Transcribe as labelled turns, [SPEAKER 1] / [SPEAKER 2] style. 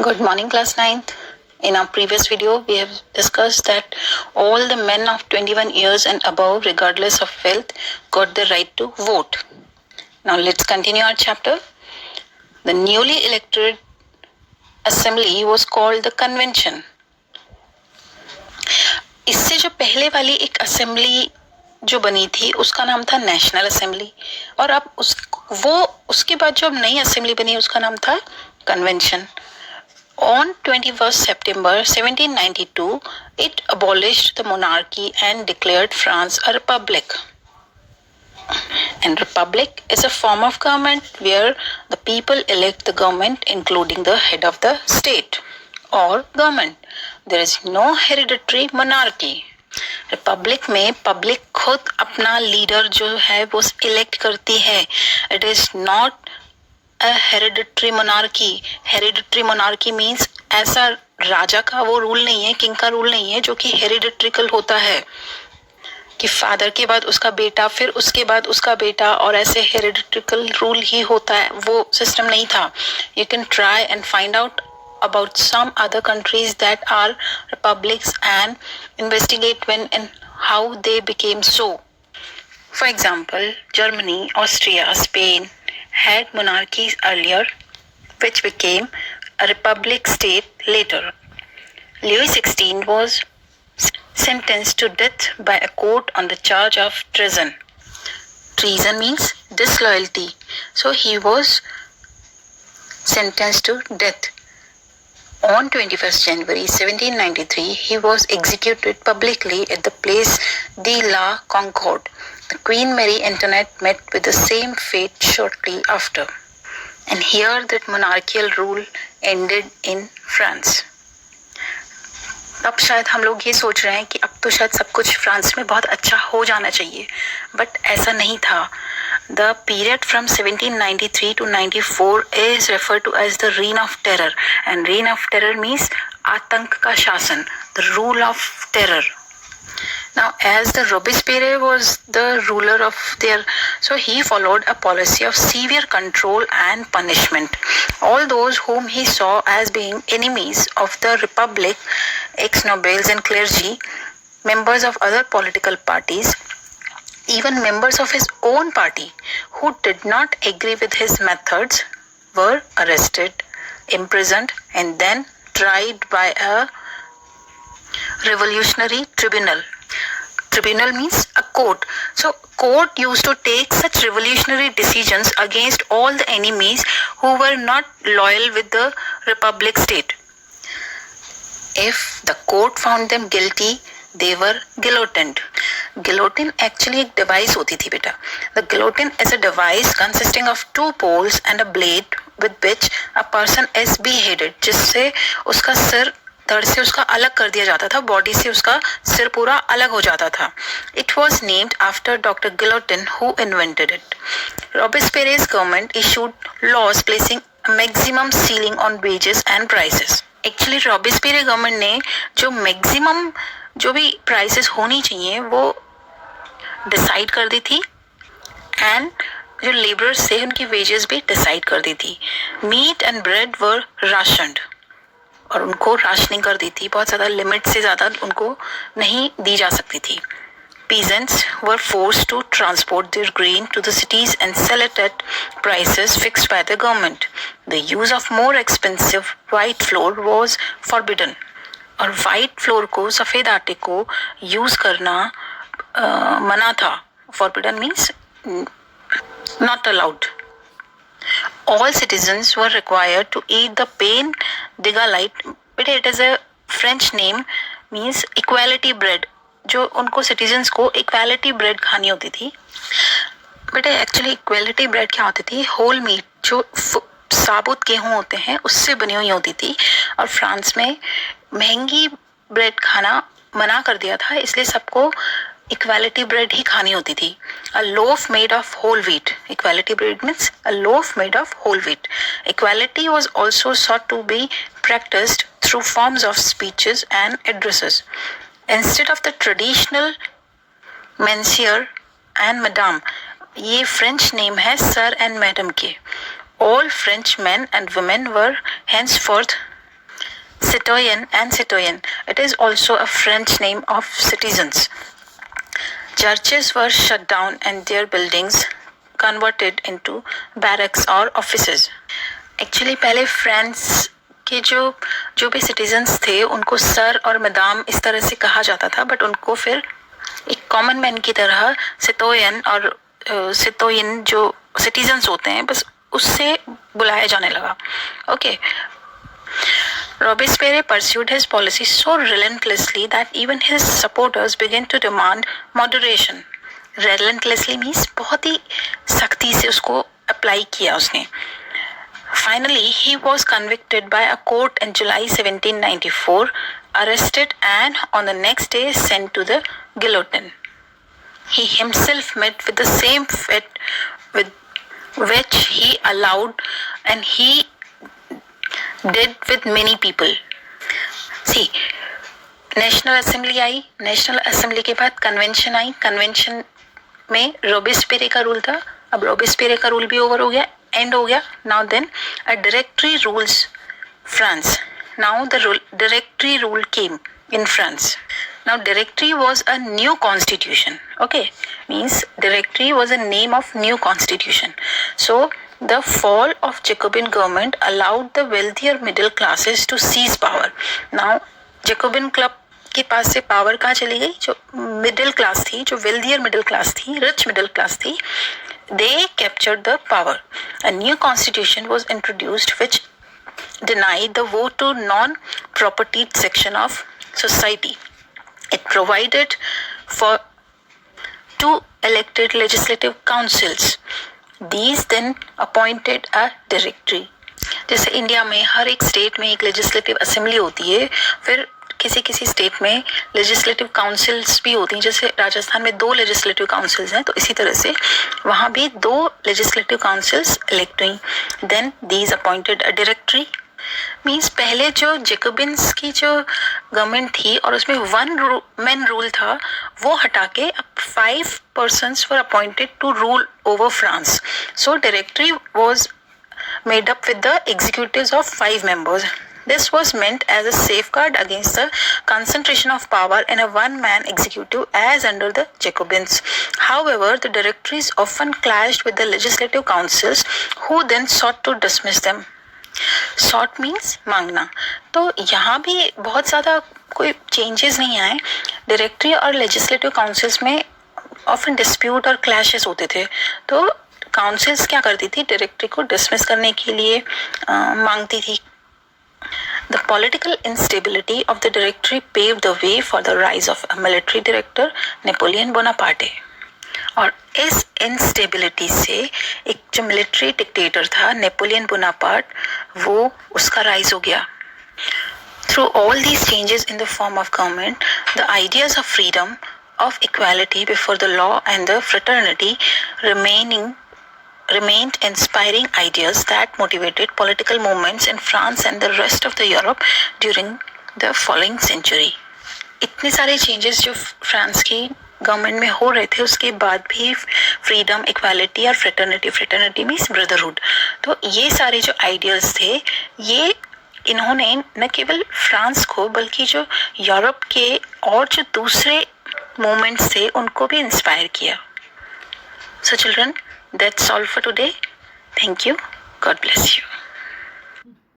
[SPEAKER 1] Good morning, class 9th. In our previous video, we have discussed that all the men of 21 years and above, regardless of wealth, got the right to vote. Now let's continue our chapter. The newly elected assembly was called the convention. इससे जो पहले वाली एक assembly जो बनी थी उसका नाम था नेशनल असेंबली, और अब उसके बाद जो अब नई असेंबली बनी उसका नाम था convention. On 21st September 1792, it abolished the monarchy and declared France a republic. And republic is a form of government where the people elect the government, including the head of the state or government. There is no hereditary monarchy. Republic में public खुद अपना leader जो है वो elect करती है. It is not a hereditary monarchy. Hereditary monarchy means ऐसा राजा का वो रूल नहीं है, किंग का रूल नहीं है जो कि हेरिडिट्रिकल होता है कि फादर के बाद उसका बेटा, फिर उसके बाद उसका बेटा, और ऐसे हेरिडिट्रिकल रूल ही होता है. वो सिस्टम नहीं था. You can try and find out about some other countries that are republics and investigate when and how they became so. For example, Germany, Austria, Spain had monarchies earlier which became a republic state later. Louis XVI was sentenced to death by a court on the charge of treason. Treason means disloyalty. So he was sentenced to death. On 21st January 1793, he was executed publicly at the place de la Concorde. The Queen Mary Antoinette met with the same fate shortly after. And here that monarchical rule ended in France. अब शायद हम लोग ये सोच रहे हैं कि अब तो शायद सब कुछ फ्रांस में बहुत अच्छा हो जाना चाहिए, बट ऐसा नहीं था. The period from 1793 to 94 is referred to as the Reign of Terror, and Reign of Terror means आतंक का शासन, the rule of terror. Now, as the Robespierre was the ruler of their, so he followed a policy of severe control and punishment. All those whom he saw as being enemies of the Republic, ex-nobles and clergy, members of other political parties, even members of his own party who did not agree with his methods were arrested, imprisoned, and then tried by a revolutionary tribunal. Tribunal means a court. So court used to take such revolutionary decisions against all the enemies who were not loyal with the republic state. If the court found them guilty, they were guillotined. Guillotine actually एक device होती थी बेटा. The guillotine is a device consisting of two poles and a blade with which a person is beheaded, जिससे उसका सिर धड़ से उसका अलग कर दिया जाता था, बॉडी से उसका सिर पूरा अलग हो जाता था. It was named after Dr. Guillotin, who invented it. Robespierre's government issued laws placing a maximum ceiling on wages and prices. Actually, Robespierre government ने जो मैक्सिमम जो भी प्राइसेस होनी चाहिए वो डिसाइड कर दी थी, एंड जो लेबरर्स थे उनकी वेजेस भी डिसाइड कर दी थी. मीट एंड ब्रेड वर राशनड, और उनको राशनिंग कर दी थी. बहुत ज़्यादा लिमिट से ज़्यादा उनको नहीं दी जा सकती थी. Peasants were forced to transport their grain to the cities and sell it at prices fixed by the government. The use of more expensive white flour was forbidden. और white flour को, सफ़ेद आटे को यूज़ करना मना था. Forbidden means not allowed. All citizens were required to eat the pain de galette. But it is a French name, means equality bread. जो उनको सिटीजन्स को इक्वालिटी ब्रेड खानी होती थी. बट एक्चुअली इक्वालिटी ब्रेड क्या होती थी? होल मीट, जो साबुत गेहूँ होते हैं उससे बनी हुई होती थी. और फ्रांस में महंगी ब्रेड खाना मना कर दिया था, इसलिए सबको इक्वालिटी ब्रेड ही खानी होती थी. A loaf made of whole wheat. Equality bread means a loaf made of whole wheat. Equality was also sought to be practiced through forms of speeches and addresses. Instead of the traditional monsieur and madame, ये French name है sir and madam के. All French men and women were henceforth citoyen and citoyenne. It is also a French name of citizens. Churches were shut down and their buildings converted into barracks or offices. Actually पहले France के जो भी citizens थे उनको sir और Madame इस तरह से कहा जाता था, बट उनको फिर एक कॉमन मैन की तरह सिटोयन और सिटोयन जो सिटीजन्स होते हैं बस उससे बुलाया जाने लगा. Okay. Robespierre pursued his policy so relentlessly that even his supporters began to demand moderation. Relentlessly means बहुत ही सख्ती से उसको अप्लाई किया उसने. Finally, he was convicted by a court in July 1794, arrested and on the next day sent to the guillotine. He himself met with the same fate with which he allowed and he did with many people. See, national assembly I, national assembly के बाद convention आई, convention में रोबेस्पियरे का rule था. अब रोबेस्पियरे का rule भी over हो गया, एंड हो गया. Now then a directory rules France. Now the directory rule came in France. Now directory was a new constitution. Okay, means directory was a name of new constitution. So the fall of Jacobin government allowed the wealthier middle classes to seize power. Now Jacobin club के पास से power कहाँ चली गई? जो middle class थी, जो wealthier middle class थी, rich middle class थी, they captured the power. A new constitution was introduced which denied the vote to non-propertied section of society. It provided for 2 elected legislative councils. These then appointed a directory. जैसे India में हर एक state में एक legislative assembly होती है, फिर किसी किसी स्टेट में लेजिस्लेटिव काउंसिल्स भी होती हैं. जैसे राजस्थान में 2 लेजिस्लेटिव काउंसिल्स हैं, तो इसी तरह से वहाँ भी 2 लेजिस्लेटिव काउंसिल्स इलेक्ट हुई. Then these appointed a directory. Means पहले जो जेकोबिन्स की जो गवर्नमेंट थी और उसमें 1 मैन रूल था, वो हटा के अब 5 persons were appointed to rule over France. So directory was made up with the executives of 5 members. This was meant as a safeguard against the concentration of power in a one-man executive as under the Jacobins. However, the directories often clashed with the legislative councils, who then sought to dismiss them. Sought means मांगना. तो यहाँ भी बहुत ज़्यादा कोई changes नहीं आए. Directory और लेजिस्लेटिव काउंसिल्स में ऑफन डिस्प्यूट और क्लैशेस होते थे, तो काउंसिल्स क्या करती थी? डायरेक्टरी को डिसमिस करने के लिए मांगती थी. The political instability of the directory paved the way for the rise of a military director, Napoleon Bonaparte. और इस इंस्टेबिलिटी से एक जो मिलिट्री डिक्टेटर था नेपोलियन बोनापार्ट, वो उसका राइज हो गया. Through all these changes in the form of government, the ideas of freedom, of equality before the law and the fraternity remained inspiring ideas that motivated political movements in France and the rest of the Europe during the following century. इतने सारे changes जो France की government में हो रहे थे, उसके बाद भी फ्रीडम, इक्वालिटी और फ्रेटर्निटी मीन्स ब्रदरहुड, तो ये सारे जो आइडियल्स थे, ये इन्होंने न केवल फ्रांस को बल्कि जो यूरोप के और जो दूसरे मूवमेंट्स थे उनको भी इंस्पायर किया. So children, that's all for today. Thank you. God bless you.